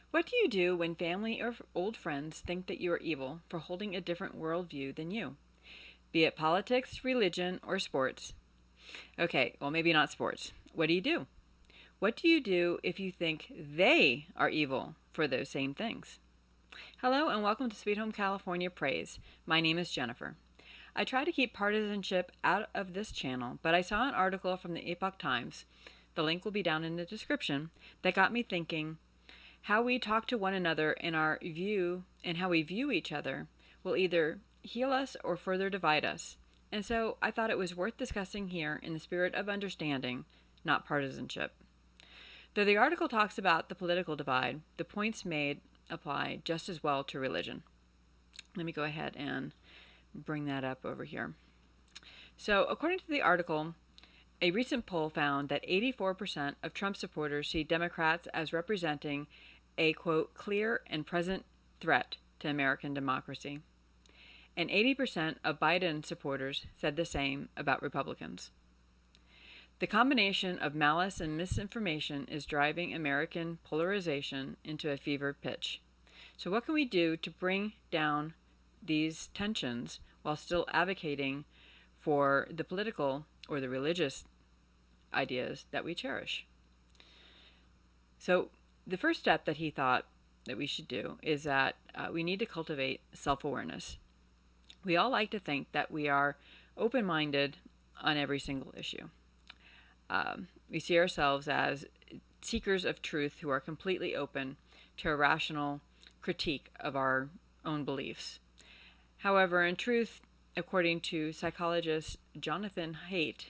What do you do when family or old friends think that you are evil for holding a different worldview than you? Be it politics, religion, or sports. Okay, well, maybe not sports. What do you do? What do you do if you think they are evil for those same things? Hello, and welcome to Sweet Home California Praise. My name is Jennifer. I try to keep partisanship out of this channel, but I saw an article from the Epoch Times, the link will be down in the description, that got me thinking how we talk to one another and our view and how we view each other will either heal us or further divide us. And so I thought it was worth discussing here in the spirit of understanding, not partisanship. Though the article talks about the political divide, the points made apply just as well to religion. Let me go ahead and bring that up over here. So, according to the article, a recent poll found that 84% of Trump supporters see Democrats as representing a, quote, clear and present threat to American democracy. And 80% of Biden supporters said the same about Republicans. The combination of malice and misinformation is driving American polarization into a fever pitch. So what can we do to bring down these tensions while still advocating for the political or the religious ideas that we cherish? So the first step that he thought that we should do is that we need to cultivate self-awareness. We all like to think that we are open-minded on every single issue. We see ourselves as seekers of truth who are completely open to a rational critique of our own beliefs. However, in truth, according to psychologist Jonathan Haidt,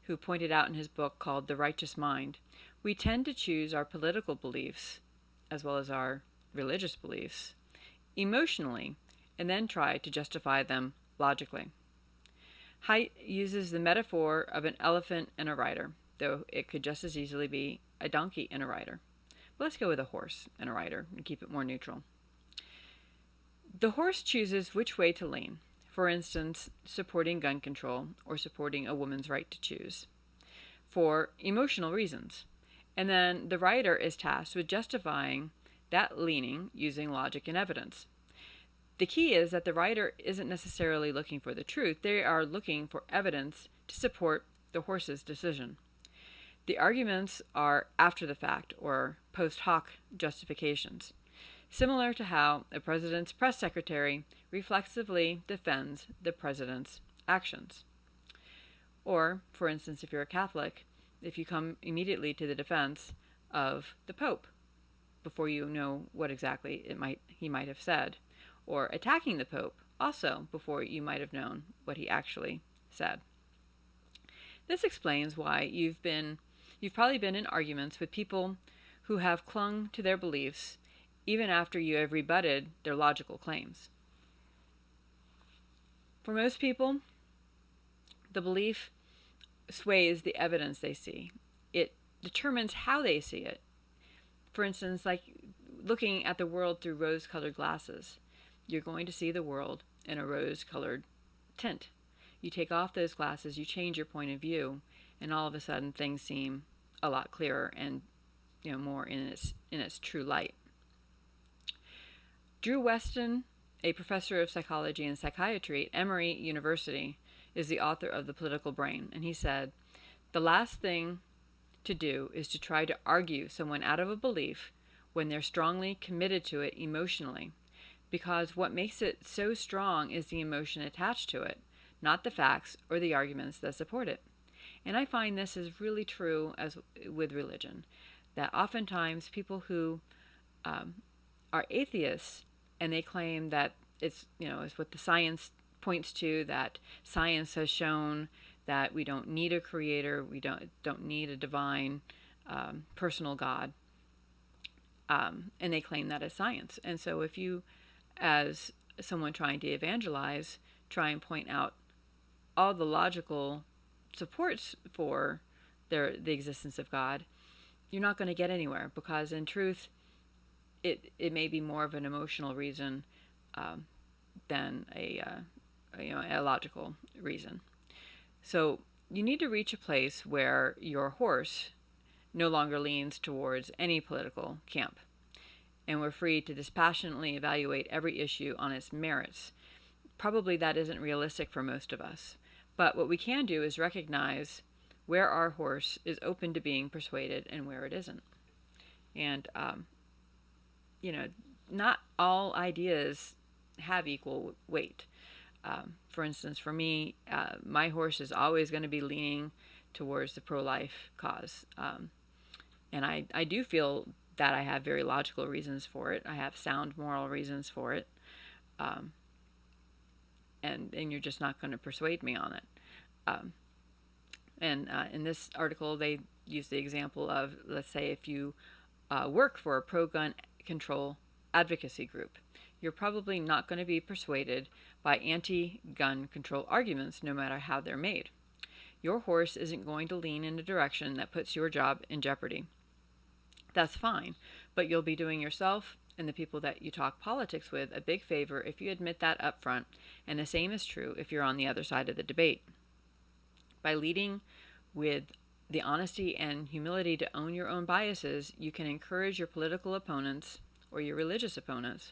who pointed out in his book called The Righteous Mind, we tend to choose our political beliefs, as well as our religious beliefs, emotionally, and then try to justify them logically. Haidt uses the metaphor of an elephant and a rider, though it could just as easily be a donkey and a rider. But let's go with a horse and a rider and keep it more neutral. The horse chooses which way to lean, for instance, supporting gun control or supporting a woman's right to choose, for emotional reasons. And then the rider is tasked with justifying that leaning using logic and evidence. The key is that the writer isn't necessarily looking for the truth, they are looking for evidence to support the horse's decision. The arguments are after the fact or post hoc justifications, similar to how a president's press secretary reflexively defends the president's actions. Or, for instance, if you're a Catholic, if you come immediately to the defense of the Pope before you know what exactly he might have said, or attacking the Pope also before you might have known what he actually said. This explains why you've probably been in arguments with people who have clung to their beliefs even after you have rebutted their logical claims. For most people, the belief sways the evidence they see. It determines how they see it. For instance, like looking at the world through rose-colored glasses. You're going to see the world in a rose-colored tint. You take off those glasses, you change your point of view, and all of a sudden things seem a lot clearer and more in its true light. Drew Weston, a professor of psychology and psychiatry at Emory University, is the author of The Political Brain, and he said, "The last thing to do is to try to argue someone out of a belief when they're strongly committed to it emotionally, because what makes it so strong is the emotion attached to it, not the facts or the arguments that support it." And I find this is really true as with religion, that oftentimes people who are atheists and they claim that it's what the science points to, that science has shown that we don't need a creator, we don't need a divine personal God, and they claim that as science. And so if you, as someone trying to evangelize, try and point out all the logical supports for the existence of God, you're not going to get anywhere, because in truth it may be more of an emotional reason than a logical reason. So you need to reach a place where your horse no longer leans towards any political camp. and we're free to dispassionately evaluate every issue on its merits. Probably that isn't realistic for most of us. But what we can do is recognize where our horse is open to being persuaded and where it isn't. And, not all ideas have equal weight. For instance, for me, my horse is always going to be leaning towards the pro-life cause. And I do feel that I have very logical reasons for it. I have sound moral reasons for it. And you're just not going to persuade me on it. In this article, they use the example of, let's say, if you work for a pro-gun control advocacy group, you're probably not going to be persuaded by anti-gun control arguments, no matter how they're made. Your horse isn't going to lean in a direction that puts your job in jeopardy. That's fine, but you'll be doing yourself and the people that you talk politics with a big favor if you admit that up front, and the same is true if you're on the other side of the debate. By leading with the honesty and humility to own your own biases, you can encourage your political opponents or your religious opponents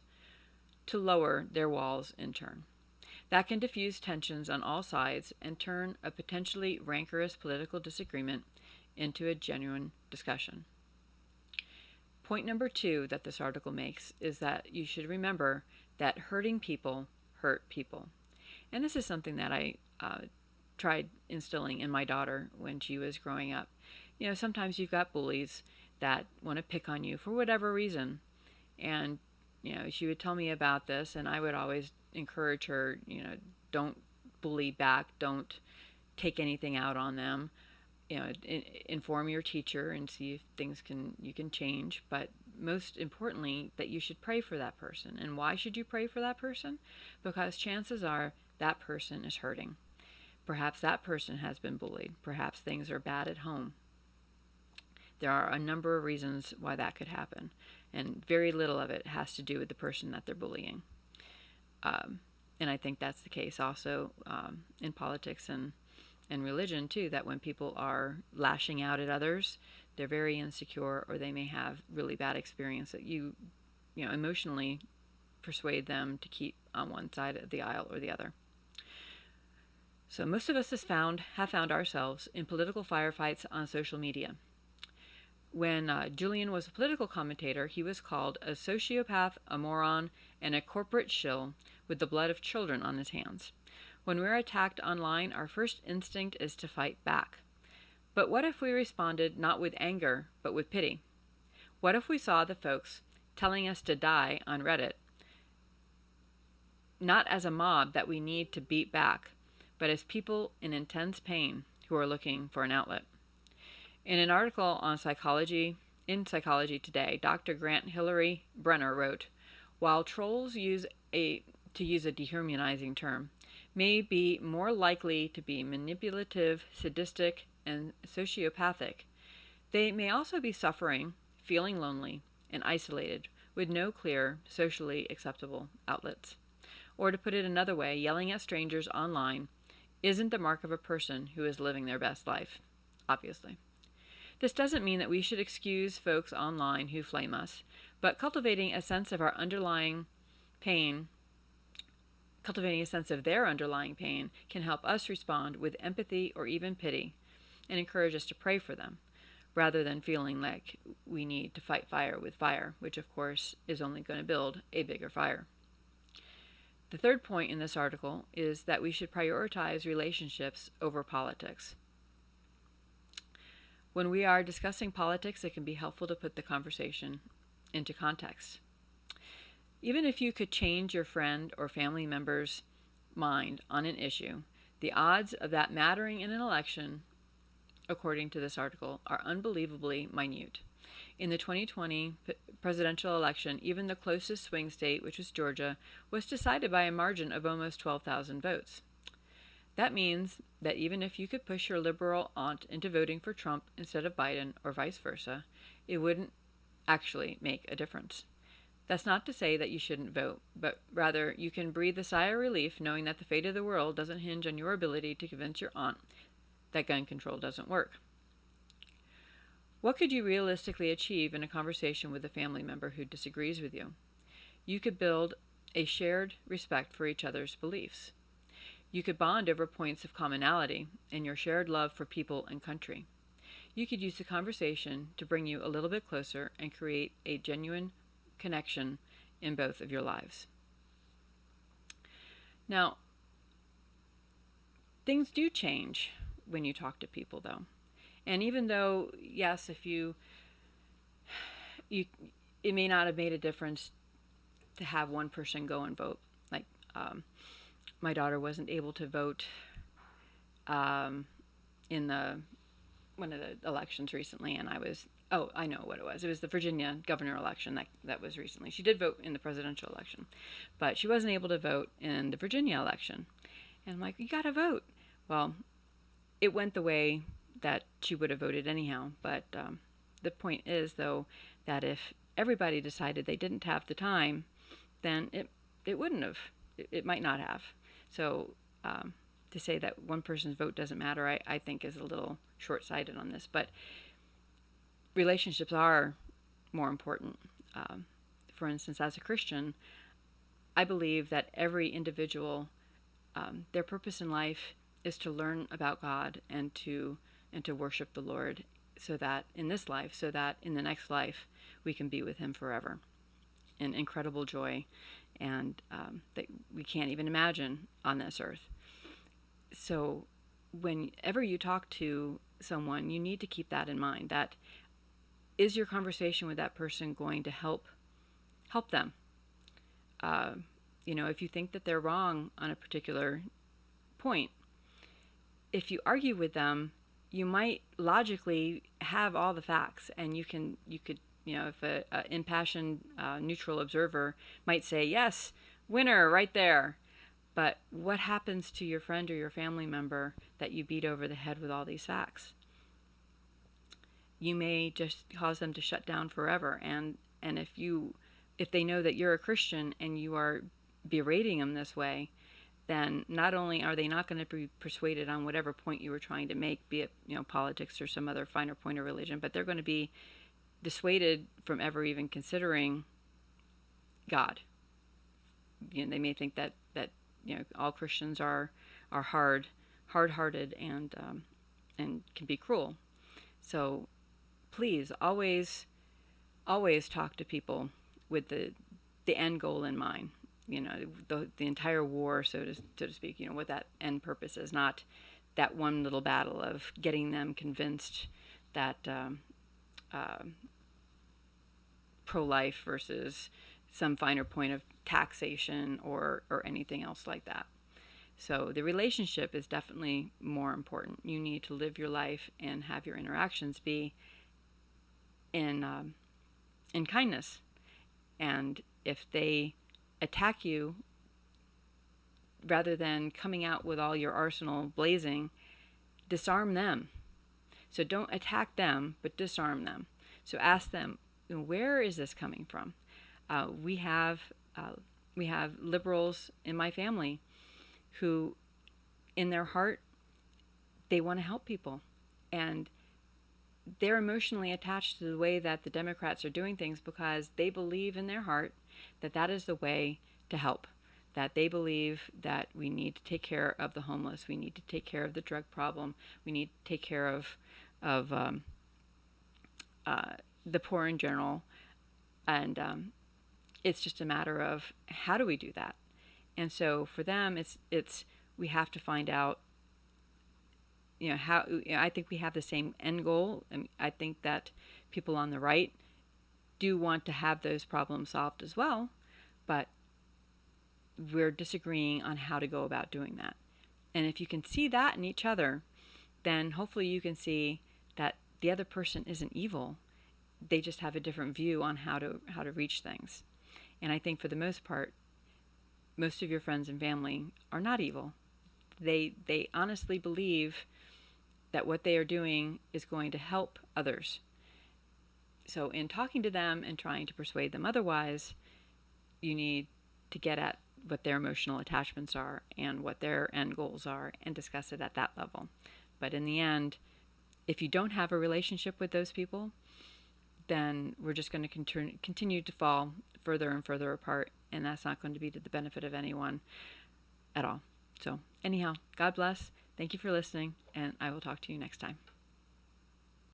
to lower their walls in turn. That can diffuse tensions on all sides and turn a potentially rancorous political disagreement into a genuine discussion. Point number 2 that this article makes is that you should remember that hurting people hurt people. And this is something that I tried instilling in my daughter when she was growing up. Sometimes you've got bullies that want to pick on you for whatever reason. And, she would tell me about this, and I would always encourage her, don't bully back, don't take anything out on them. Inform your teacher and see if you can change. But most importantly, that you should pray for that person. And why should you pray for that person? Because chances are that person is hurting. Perhaps that person has been bullied. Perhaps things are bad at home. There are a number of reasons why that could happen, and very little of it has to do with the person that they're bullying. And I think that's the case also in politics and religion too, that when people are lashing out at others, they're very insecure, or they may have really bad experience that you emotionally persuade them to keep on one side of the aisle or the other. So most of us have found ourselves in political firefights on social media. When Julian was a political commentator, he was called a sociopath, a moron, and a corporate shill with the blood of children on his hands. When we're attacked online, our first instinct is to fight back. But what if we responded not with anger, but with pity? What if we saw the folks telling us to die on Reddit, not as a mob that we need to beat back, but as people in intense pain who are looking for an outlet? In an article on Psychology Today, Dr. Grant Hillary Brenner wrote, while trolls to use a dehumanizing term, may be more likely to be manipulative, sadistic, and sociopathic, they may also be suffering, feeling lonely, and isolated, with no clear, socially acceptable outlets. Or to put it another way, yelling at strangers online isn't the mark of a person who is living their best life, obviously. This doesn't mean that we should excuse folks online who flame us, but cultivating a sense of their underlying pain can help us respond with empathy or even pity, and encourage us to pray for them, rather than feeling like we need to fight fire with fire, which of course is only going to build a bigger fire. The third point in this article is that we should prioritize relationships over politics. When we are discussing politics, it can be helpful to put the conversation into context. Even if you could change your friend or family member's mind on an issue, the odds of that mattering in an election, according to this article, are unbelievably minute. In the 2020 presidential election, even the closest swing state, which was Georgia, was decided by a margin of almost 12,000 votes. That means that even if you could push your liberal aunt into voting for Trump instead of Biden, or vice versa, it wouldn't actually make a difference. That's not to say that you shouldn't vote, but rather you can breathe a sigh of relief knowing that the fate of the world doesn't hinge on your ability to convince your aunt that gun control doesn't work. What could you realistically achieve in a conversation with a family member who disagrees with you? You could build a shared respect for each other's beliefs. You could bond over points of commonality and your shared love for people and country. You could use the conversation to bring you a little bit closer and create a genuine connection in both of your lives. Now, things do change when you talk to people, though. And even though, yes, if you it may not have made a difference to have one person go and vote. Like, my daughter wasn't able to vote in one of the elections recently, and I know what it was. It was the Virginia governor election that was recently. She did vote in the presidential election, but she wasn't able to vote in the Virginia election. And I'm like, you got to vote. Well, it went the way that she would have voted anyhow. But the point is, though, that if everybody decided they didn't have the time, then it wouldn't have. It might not have. So to say that one person's vote doesn't matter, I think is a little short-sighted on this. But relationships are more important. For instance, as a Christian, I believe that every individual, their purpose in life is to learn about God and to worship the Lord, so that in this life, so that in the next life, we can be with Him forever in incredible joy and that we can't even imagine on this earth. So whenever you talk to someone, you need to keep that in mind. That is your conversation with that person going to help them? If you think that they're wrong on a particular point, if you argue with them, you might logically have all the facts, and you could, if an impassioned, neutral observer might say, yes, winner right there. But what happens to your friend or your family member that you beat over the head with all these facts? You may just cause them to shut down forever. And if they know that you're a Christian and you are berating them this way, then not only are they not going to be persuaded on whatever point you were trying to make, be it politics or some other finer point of religion, but they're going to be dissuaded from ever even considering God. They may think that all Christians are hard-hearted and can be cruel. So please always talk to people with the end goal in mind. The entire war, so to speak. What that end purpose is, not that one little battle of getting them convinced that pro-life versus some finer point of taxation or anything else like that. So the relationship is definitely more important. You need to live your life and have your interactions be in kindness. And if they attack you, rather than coming out with all your arsenal blazing, disarm them. So don't attack them, but disarm them. So ask them, where is this coming from? We have liberals in my family who, in their heart, they want to help people, and they're emotionally attached to the way that the Democrats are doing things because they believe in their heart that that is the way to help. That they believe that we need to take care of the homeless, we need to take care of the drug problem, we need to take care of the poor in general, and it's just a matter of how do we do that. And so for them, it's we have to find out, how. I think we have the same end goal, and I think that people on the right do want to have those problems solved as well, but we're disagreeing on how to go about doing that. And if you can see that in each other, then hopefully you can see that the other person isn't evil. They just have a different view on how to reach things. And I think for the most part, most of your friends and family are not evil. They honestly believe that what they are doing is going to help others. So in talking to them and trying to persuade them otherwise, you need to get at what their emotional attachments are and what their end goals are and discuss it at that level. But in the end, If you don't have a relationship with those people, then we're just going to continue to fall further and further apart, and that's not going to be to the benefit of anyone at all. So, anyhow, God bless. Thank you for listening, and I will talk to you next time.